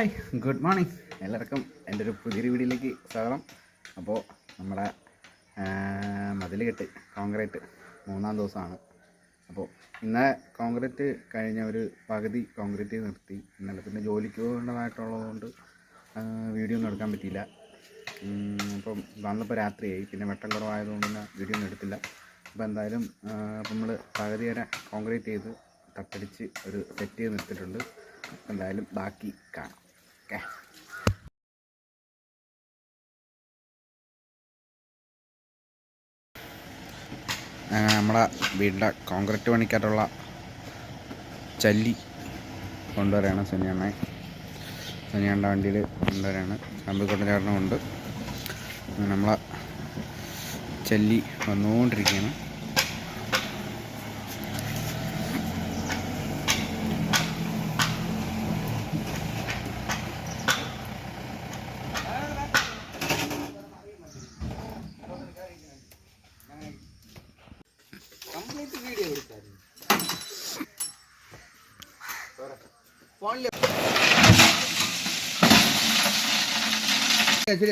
Hi, good morning. എല്ലാവർക്കും എൻ്റെ ഒരു പുതിയൊരു വീഡിയോയിലേക്ക് സ്വാഗതം. അപ്പോൾ നമ്മുടെ മതിലുകെട്ട് കോൺക്രീറ്റ് 3-ാം ദിവസമാണ്. അപ്പോൾ ഇന്ന് കോൺക്രീറ്റ് കഴിഞ്ഞ ഒരു പകുതി കോൺക്രീറ്റ് നിർത്തി. ഇന്നലെ പിന്നെ ജോലിക്ക് പോകേണ്ടതായിട്ടുള്ളതുകൊണ്ട് വീഡിയോ ഒന്നും എടുക്കാൻ പറ്റിയില്ല. അപ്പം വന്നപ്പോൾ രാത്രിയായി, പിന്നെ വെട്ടം കുറവായതുകൊണ്ട് തന്നെ വീഡിയോ ഒന്നും എടുത്തില്ല. അപ്പോൾ എന്തായാലും നമ്മൾ പകുതി വരെ കോൺക്രീറ്റ് ചെയ്ത് തട്ടടിച്ച് ഒരു സെറ്റ് ചെയ്ത് നിർത്തിയിട്ടുണ്ട്. എന്തായാലും ബാക്കി കാണാം. ഓക്കെ, നമ്മളെ വീടിൻ്റെ കോൺക്രീറ്റ് പണിക്കായിട്ടുള്ള ചല്ലി കൊണ്ടുവരികയാണ്. സുനിയണ്ണ വണ്ടിയിൽ കൊണ്ടുവരികയാണ്. കമ്പിക്കൊണ്ട ചേട്ടനുമുണ്ട്. നമ്മളെ ചല്ലി വന്നുകൊണ്ടിരിക്കുകയാണ്.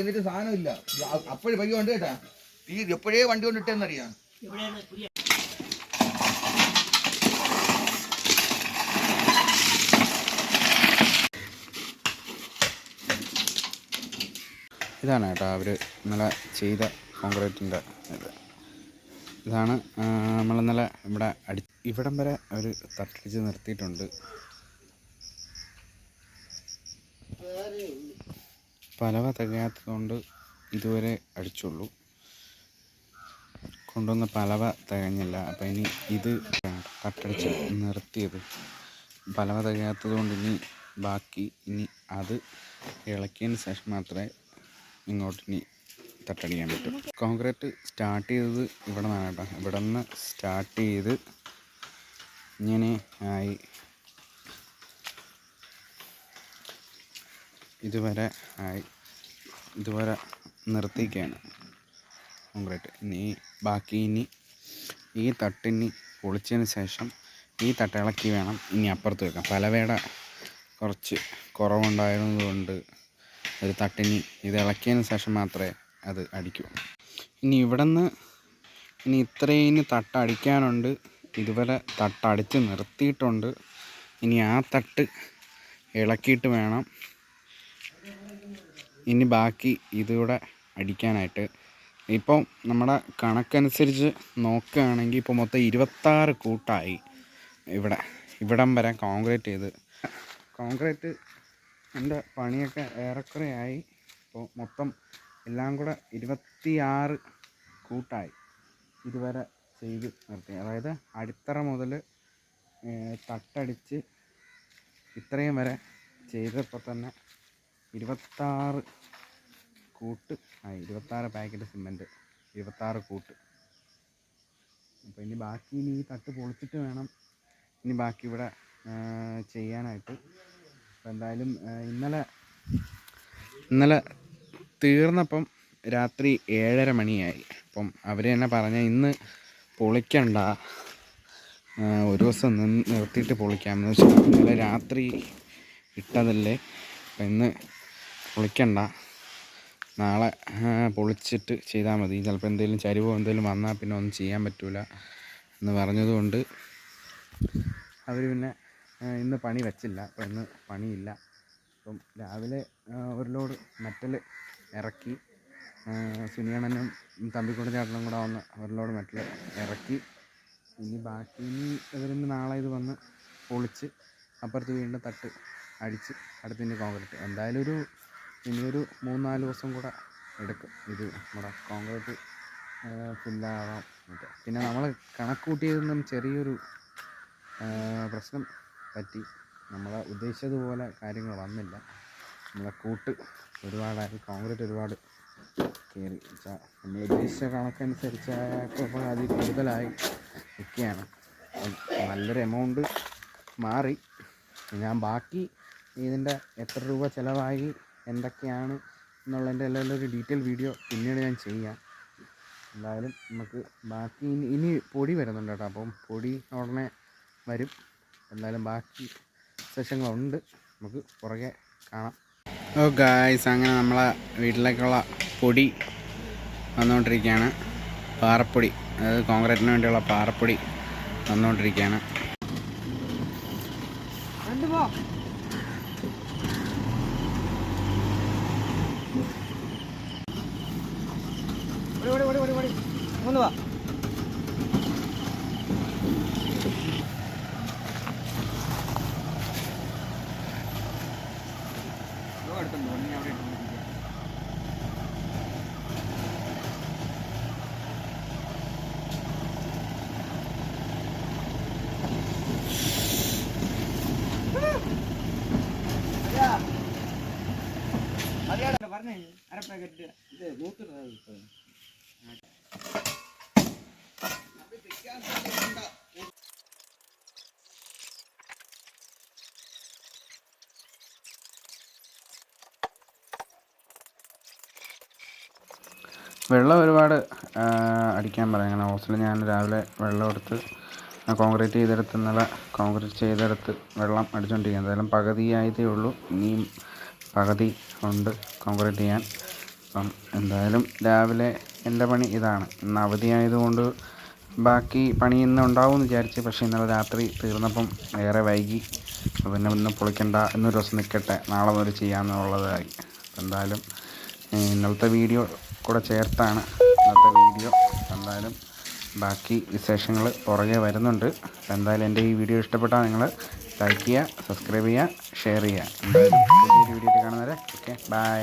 എന്നിട്ട് സാധനമില്ല. അപ്പോഴും പയ്യ കൊണ്ട് കേട്ടാ എപ്പോഴേ വണ്ടി കൊണ്ടിട്ടെന്നറിയാം. ഇതാണ് കേട്ടോ അവർ ഇന്നലെ ചെയ്ത കോൺക്രീറ്റിൻ്റെ ഇതാണ്. നമ്മളിന്നലെ ഇവിടം വരെ അവർ തട്ടടിച്ച് നിർത്തിയിട്ടുണ്ട്. പലവ തികയാത്തതുകൊണ്ട് ഇതുവരെ അടിച്ചുള്ളൂ. കൊണ്ടുവന്ന പലവ തികഞ്ഞില്ല. അപ്പം ഇനി ഇത് തട്ടടിച്ച് നിർത്തിയത് പലവ തികയാത്തത് കൊണ്ട് ഇനി അത് ഇളക്കിയതിന് ശേഷം മാത്രമേ ഇനി തട്ടടിക്കാൻ പറ്റും. കോൺക്രീറ്റ് സ്റ്റാർട്ട് ചെയ്തത് ഇവിടെ നിന്നാണ് കേട്ടോ. ഇവിടെ നിന്ന് സ്റ്റാർട്ട് ചെയ്ത് ഇങ്ങനെ ആയി ഇതുവരെ നിർത്തിക്കുകയാണ് കോൺക്രീറ്റ്. ഇനി ഈ തട്ടിനി പൊളിച്ചതിന് ശേഷം ഈ തട്ടിളക്കി വേണം ഇനി അപ്പുറത്ത് വെക്കാം. പലവയുടെ കുറച്ച് കുറവുണ്ടായിരുന്നതുകൊണ്ട് ഒരു തട്ടിനി ഇത് ഇളക്കിയതിന് ശേഷം മാത്രമേ അത് അടിക്കൂ. ഇവിടെ നിന്ന് ഇത്രയും തട്ടടിക്കാനുണ്ട്. ഇതുവരെ തട്ടടിച്ച് നിർത്തിയിട്ടുണ്ട്. ഇനി ആ തട്ട് ഇളക്കിയിട്ട് വേണം ഇനി ബാക്കി ഇതുകൂടെ അടിക്കാനായിട്ട്. ഇപ്പം നമ്മുടെ കണക്കനുസരിച്ച് നോക്കുകയാണെങ്കിൽ ഇപ്പോൾ മൊത്തം 26 കൂട്ടായി. ഇവിടം വരെ കോൺക്രീറ്റ് എൻ്റെ പണിയൊക്കെ ഏറെക്കുറെ ആയി. ഇപ്പോൾ മൊത്തം എല്ലാം കൂടെ 26 കൂട്ടായി ഇതുവരെ ചെയ്ത് നിർത്തി. അതായത് അടിത്തറ മുതൽ തട്ടടിച്ച് ഇത്രയും വരെ ചെയ്തപ്പോൾ തന്നെ 26 കൂട്ട് ആയി. 26 പാക്കറ്റ് സിമൻറ്റ്, 26 കൂട്ട്. അപ്പോൾ ഇനി ബാക്കി ഈ തട്ട് പൊളിച്ചിട്ട് വേണം ഇനി ബാക്കി ഇവിടെ ചെയ്യാനായിട്ട്. അപ്പോൾ എന്തായാലും ഇന്നലെ തീർന്നപ്പം രാത്രി 7:30 മണിയായി. അപ്പം അവർ തന്നെ പറഞ്ഞ ഇന്ന് പൊളിക്കണ്ട, ഒരു ദിവസം നിർത്തിയിട്ട് പൊളിക്കാമെന്ന് വെച്ചാൽ ഇന്നലെ രാത്രി ഇട്ടതല്ലേ. അപ്പം ഇന്ന് പൊളിക്കണ്ട, നാളെ പൊളിച്ചിട്ട് ചെയ്താൽ മതി. ചിലപ്പോൾ എന്തെങ്കിലും ചരിവോ എന്തെങ്കിലും വന്നാൽ പിന്നെ ഒന്നും ചെയ്യാൻ പറ്റില്ല എന്ന് പറഞ്ഞതുകൊണ്ട് അവർ പിന്നെ ഇന്ന് പണി വെച്ചില്ല. അപ്പം ഇന്ന് പണിയില്ല. അപ്പം രാവിലെ ഒരു ലോഡ് മെറ്റൽ ഇറക്കി. സുനിയണ്ണനും തമ്പിക്കൊണ്ട് ചേട്ടനും കൂടെ വന്ന് ഒരു ലോഡ് മെറ്റൽ ഇറക്കി. ബാക്കി ഇവരിന്ന് നാളെ ഇത് വന്ന് പൊളിച്ച് അപ്പുറത്ത് വീണ്ടും തട്ട് അടിച്ച് അടുത്തിൻ്റെ കോൺക്രീറ്റ്. എന്തായാലും ഇനിയൊരു 3-4 ദിവസം കൂടെ എടുക്കും ഇത് നമ്മുടെ കോൺക്രീറ്റ് ഫില്ലാവാൻ. പിന്നെ നമ്മൾ കണക്ക് കൂട്ടിയതൊന്നും ചെറിയൊരു പ്രശ്നം പറ്റി. നമ്മൾ ഉദ്ദേശിച്ചതുപോലെ കാര്യങ്ങൾ വന്നില്ല. നമ്മളെ കൂട്ട് ഒരുപാടായി, കോൺക്രീറ്റ് ഒരുപാട് കയറി. നമ്മൾ ഉദ്ദേശിച്ച കണക്കനുസരിച്ചായപ്പോൾ അതിൽ കൂടുതലായി നിൽക്കുകയാണ്. നല്ലൊരു എമൗണ്ട് മാറി. ഞാൻ ബാക്കി ഇതിൻ്റെ എത്ര രൂപ ചിലവായി എന്തൊക്കെയാണ് എന്നുള്ളതിൻ്റെ എല്ലാം ഒരു ഡീറ്റെയിൽ വീഡിയോ പിന്നീട് ഞാൻ ചെയ്യാം. എന്തായാലും നമുക്ക് ബാക്കി ഇനി പൊടി വരുന്നുണ്ട് കേട്ടോ. അപ്പം പൊടി ഉടനെ വരും. എന്തായാലും ബാക്കി സെഷങ്ങളുണ്ട്, നമുക്ക് പുറകെ കാണാം. ഓ ഗായ്സ്, അങ്ങനെ നമ്മളെ വീട്ടിലേക്കുള്ള പൊടി വന്നുകൊണ്ടിരിക്കുകയാണ്. പാറപ്പൊടി, അതായത് കോൺക്രീറ്റിന് വേണ്ടിയുള്ള പാറപ്പൊടി വന്നുകൊണ്ടിരിക്കുകയാണ്. വെള്ളം ഒരുപാട് അടിക്കാൻ പറയാം. അങ്ങനെ ഹോസ്റ്റലിൽ ഞാൻ രാവിലെ വെള്ളം എടുത്ത് കോൺക്രീറ്റ് ചെയ്തെടുത്ത് വെള്ളം അടിച്ചുകൊണ്ടിരിക്കുക. എന്തായാലും പകുതിയായതേ ഉള്ളൂ, ഇനിയും പകുതി ഉണ്ട് കോൺക്രീറ്റ് ചെയ്യാൻ. അപ്പം എന്തായാലും രാവിലെ എൻ്റെ പണി ഇതാണ്. ഇന്ന് അവധിയായതുകൊണ്ട് ബാക്കി പണി ഇന്ന് ഉണ്ടാവുമെന്ന് വിചാരിച്ച്, പക്ഷേ ഇന്നലെ രാത്രി തീർന്നപ്പം ഏറെ വൈകി. പിന്നെ ഇന്ന് പൊളിക്കണ്ട, ഇന്നൊരു ദിവസം നിൽക്കട്ടെ, നാളെ മുതൽ ചെയ്യാമെന്നുള്ളതായി. എന്തായാലും ഇന്നലത്തെ വീഡിയോ കൂടെ ചേർത്താണ് ഇന്നത്തെ വീഡിയോ. എന്തായാലും ബാക്കി വിശേഷങ്ങൾ പുറകെ വരുന്നുണ്ട്. എന്തായാലും എൻ്റെ ഈ വീഡിയോ ഇഷ്ടപ്പെട്ടാൽ നിങ്ങൾ ലൈക്ക് ചെയ്യുക, സബ്സ്ക്രൈബ് ചെയ്യുക, ഷെയർ ചെയ്യുക. എന്തായാലും പുതിയൊരു വീഡിയോ കാണുന്നവരെ ഓക്കെ, ബൈ.